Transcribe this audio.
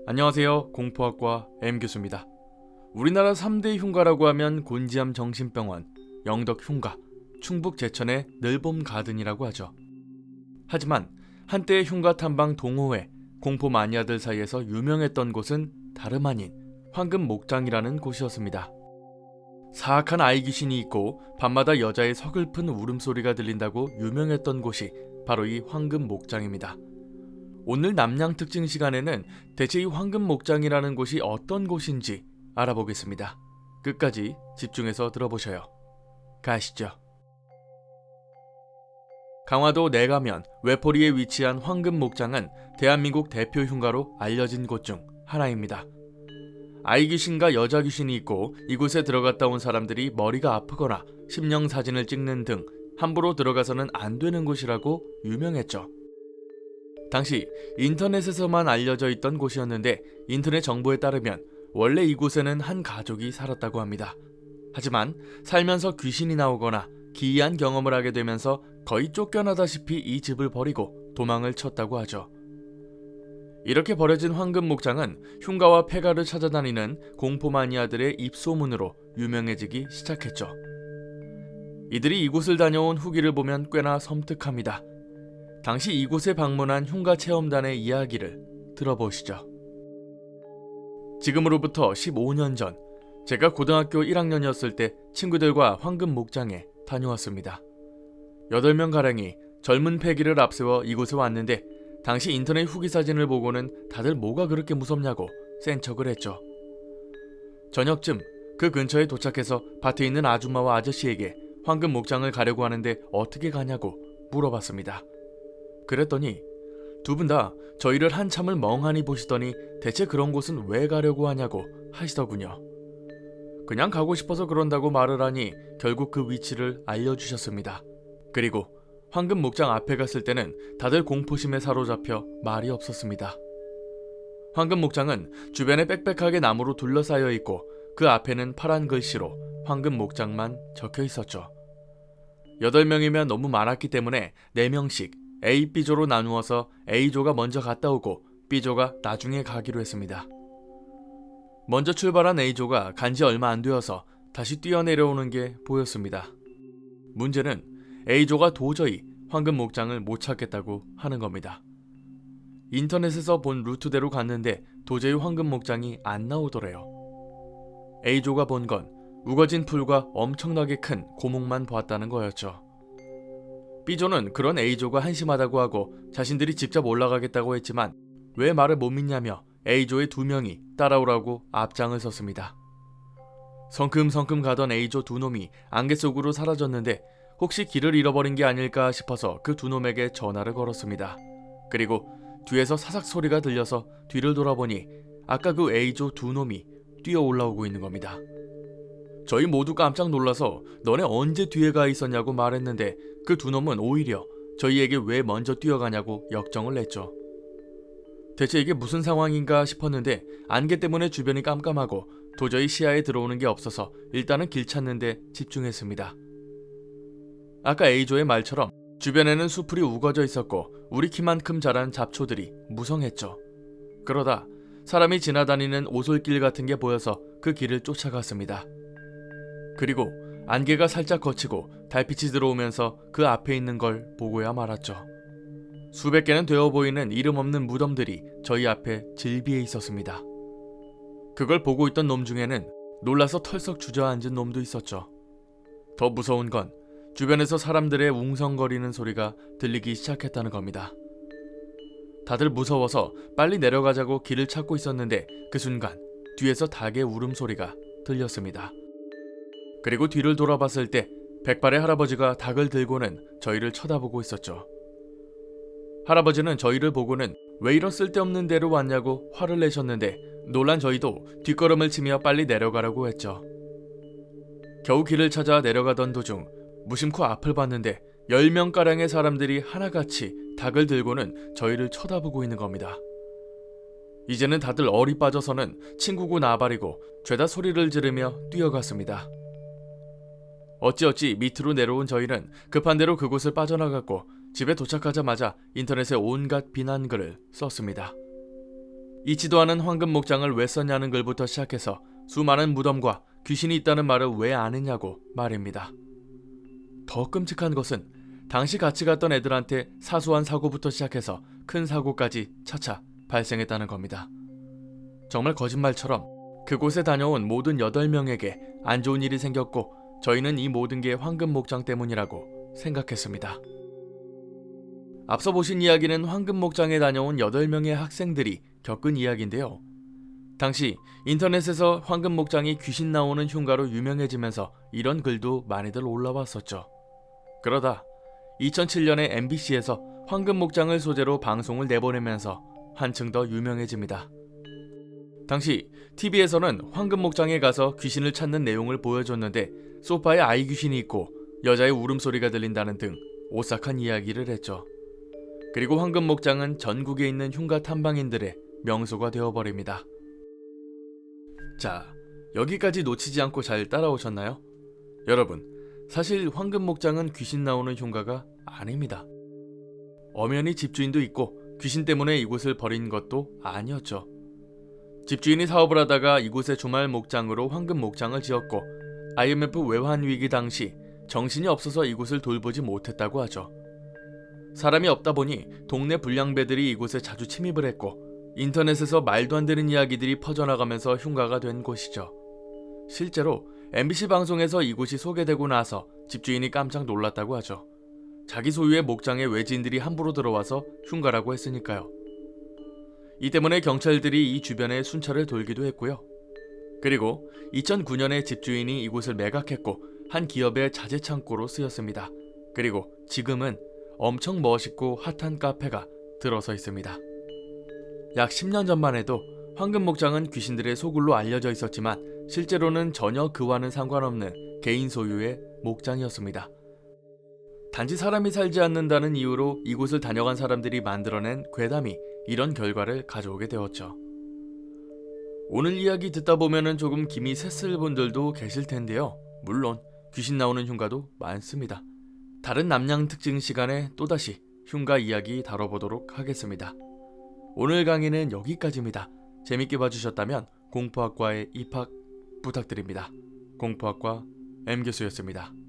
안녕하세요. 공포학과 M교수입니다. 우리나라 3대 흉가라고 하면 곤지암 정신병원, 영덕 흉가, 충북 제천의 늘봄 가든이라고 하죠. 하지만 한때의 흉가 탐방 동호회, 공포 마니아들 사이에서 유명했던 곳은 다름 아닌 황금 목장이라는 곳이었습니다. 사악한 아이 귀신이 있고 밤마다 여자의 서글픈 울음소리가 들린다고 유명했던 곳이 바로 이 황금 목장입니다. 오늘 남양 특징 시간에는 대체 이 황금 목장이라는 곳이 어떤 곳인지 알아보겠습니다. 끝까지 집중해서 들어보셔요. 가시죠. 강화도 내가면 외포리에 위치한 황금 목장은 대한민국 대표 흉가로 알려진 곳 중 하나입니다. 아이 귀신과 여자 귀신이 있고 이곳에 들어갔다 온 사람들이 머리가 아프거나 심령 사진을 찍는 등 함부로 들어가서는 안 되는 곳이라고 유명했죠. 당시 인터넷에서만 알려져 있던 곳이었는데 인터넷 정보에 따르면 원래 이곳에는 한 가족이 살았다고 합니다. 하지만 살면서 귀신이 나오거나 기이한 경험을 하게 되면서 거의 쫓겨나다시피 이 집을 버리고 도망을 쳤다고 하죠. 이렇게 버려진 황금 목장은 흉가와 폐가를 찾아다니는 공포 마니아들의 입소문으로 유명해지기 시작했죠. 이들이 이곳을 다녀온 후기를 보면 꽤나 섬뜩합니다. 당시 이곳에 방문한 흉가 체험단의 이야기를 들어보시죠. 지금으로부터 15년 전, 제가 고등학교 1학년이었을 때 친구들과 황금 목장에 다녀왔습니다. 8명가량이 젊은 패기를 앞세워 이곳에 왔는데 당시 인터넷 후기 사진을 보고는 다들 뭐가 그렇게 무섭냐고 센 척을 했죠. 저녁쯤 그 근처에 도착해서 밭에 있는 아줌마와 아저씨에게 황금 목장을 가려고 하는데 어떻게 가냐고 물어봤습니다. 그랬더니 두 분 다 저희를 한참을 멍하니 보시더니 대체 그런 곳은 왜 가려고 하냐고 하시더군요. 그냥 가고 싶어서 그런다고 말을 하니 결국 그 위치를 알려주셨습니다. 그리고 황금 목장 앞에 갔을 때는 다들 공포심에 사로잡혀 말이 없었습니다. 황금 목장은 주변에 빽빽하게 나무로 둘러싸여 있고 그 앞에는 파란 글씨로 황금 목장만 적혀 있었죠. 8명이면 너무 많았기 때문에 4명씩 A, B조로 나누어서 A조가 먼저 갔다 오고 B조가 나중에 가기로 했습니다. 먼저 출발한 A조가 간지 얼마 안 되어서 다시 뛰어내려오는 게 보였습니다. 문제는 A조가 도저히 황금 목장을 못 찾겠다고 하는 겁니다. 인터넷에서 본 루트대로 갔는데 도저히 황금 목장이 안 나오더래요. A조가 본 건 우거진 풀과 엄청나게 큰 고목만 보았다는 거였죠. B조는 그런 A조가 한심하다고 하고 자신들이 직접 올라가겠다고 했지만 왜 말을 못 믿냐며 A조의 2명이 따라오라고 앞장을 섰습니다. 성큼성큼 가던 A조 2놈이 안개 속으로 사라졌는데 혹시 길을 잃어버린 게 아닐까 싶어서 그 2놈에게 전화를 걸었습니다. 그리고 뒤에서 사삭 소리가 들려서 뒤를 돌아보니 아까 그 A조 2놈이 뛰어 올라오고 있는 겁니다. 저희 모두 깜짝 놀라서 너네 언제 뒤에 가 있었냐고 말했는데 그 2놈은 오히려 저희에게 왜 먼저 뛰어가냐고 역정을 냈죠. 대체 이게 무슨 상황인가 싶었는데 안개 때문에 주변이 깜깜하고 도저히 시야에 들어오는 게 없어서 일단은 길 찾는 데 집중했습니다. 아까 A조의 말처럼 주변에는 수풀이 우거져 있었고 우리 키만큼 자란 잡초들이 무성했죠. 그러다 사람이 지나다니는 오솔길 같은 게 보여서 그 길을 쫓아갔습니다. 그리고 안개가 살짝 걷히고 달빛이 들어오면서 그 앞에 있는 걸 보고야 말았죠. 수백 개는 되어 보이는 이름 없는 무덤들이 저희 앞에 질비해 있었습니다. 그걸 보고 있던 놈 중에는 놀라서 털썩 주저앉은 놈도 있었죠. 더 무서운 건 주변에서 사람들의 웅성거리는 소리가 들리기 시작했다는 겁니다. 다들 무서워서 빨리 내려가자고 길을 찾고 있었는데 그 순간 뒤에서 닭의 울음소리가 들렸습니다. 그리고 뒤를 돌아봤을 때 백발의 할아버지가 닭을 들고는 저희를 쳐다보고 있었죠. 할아버지는 저희를 보고는 왜 이런 쓸데없는 데로 왔냐고 화를 내셨는데 놀란 저희도 뒷걸음을 치며 빨리 내려가라고 했죠. 겨우 길을 찾아 내려가던 도중 무심코 앞을 봤는데 10명가량의 사람들이 하나같이 닭을 들고는 저희를 쳐다보고 있는 겁니다. 이제는 다들 얼이 빠져서는 친구고 나발이고 죄다 소리를 지르며 뛰어갔습니다. 어찌어찌 밑으로 내려온 저희는 급한 대로 그곳을 빠져나갔고 집에 도착하자마자 인터넷에 온갖 비난글을 썼습니다. 잊지도 않은 황금 목장을 왜 썼냐는 글부터 시작해서 수많은 무덤과 귀신이 있다는 말을 왜 안 했냐고 말입니다. 더 끔찍한 것은 당시 같이 갔던 애들한테 사소한 사고부터 시작해서 큰 사고까지 차차 발생했다는 겁니다. 정말 거짓말처럼 그곳에 다녀온 모든 8명에게 안 좋은 일이 생겼고 저희는 이 모든 게 황금 목장 때문이라고 생각했습니다. 앞서 보신 이야기는 황금 목장에 다녀온 8명의 학생들이 겪은 이야기인데요. 당시 인터넷에서 황금 목장이 귀신 나오는 흉가로 유명해지면서 이런 글도 많이들 올라왔었죠. 그러다 2007년에 MBC에서 황금 목장을 소재로 방송을 내보내면서 한층 더 유명해집니다. 당시 TV에서는 황금 목장에 가서 귀신을 찾는 내용을 보여줬는데 소파에 아이 귀신이 있고 여자의 울음소리가 들린다는 등 오싹한 이야기를 했죠. 그리고 황금 목장은 전국에 있는 흉가 탐방인들의 명소가 되어버립니다. 자, 여기까지 놓치지 않고 잘 따라오셨나요? 여러분, 사실 황금 목장은 귀신 나오는 흉가가 아닙니다. 엄연히 집주인도 있고 귀신 때문에 이곳을 버린 것도 아니었죠. 집주인이 사업을 하다가 이곳에 주말 목장으로 황금 목장을 지었고 IMF 외환 위기 당시 정신이 없어서 이곳을 돌보지 못했다고 하죠. 사람이 없다 보니 동네 불량배들이 이곳에 자주 침입을 했고 인터넷에서 말도 안 되는 이야기들이 퍼져나가면서 흉가가 된 곳이죠. 실제로 MBC 방송에서 이곳이 소개되고 나서 집주인이 깜짝 놀랐다고 하죠. 자기 소유의 목장에 외지인들이 함부로 들어와서 흉가라고 했으니까요. 이 때문에 경찰들이 이 주변에 순찰을 돌기도 했고요. 그리고 2009년에 집주인이 이곳을 매각했고 한 기업의 자재 창고로 쓰였습니다. 그리고 지금은 엄청 멋있고 핫한 카페가 들어서 있습니다. 약 10년 전만 해도 황금 목장은 귀신들의 소굴로 알려져 있었지만 실제로는 전혀 그와는 상관없는 개인 소유의 목장이었습니다. 단지 사람이 살지 않는다는 이유로 이곳을 다녀간 사람들이 만들어낸 괴담이 이런 결과를 가져오게 되었죠. 오늘 이야기 듣다 보면은 조금 김이 샜을 분들도 계실 텐데요. 물론 귀신 나오는 흉가도 많습니다. 다른 남양 특징 시간에 또다시 흉가 이야기 다뤄보도록 하겠습니다. 오늘 강의는 여기까지입니다. 재밌게 봐주셨다면 공포학과에 입학 부탁드립니다. 공포학과 M교수였습니다.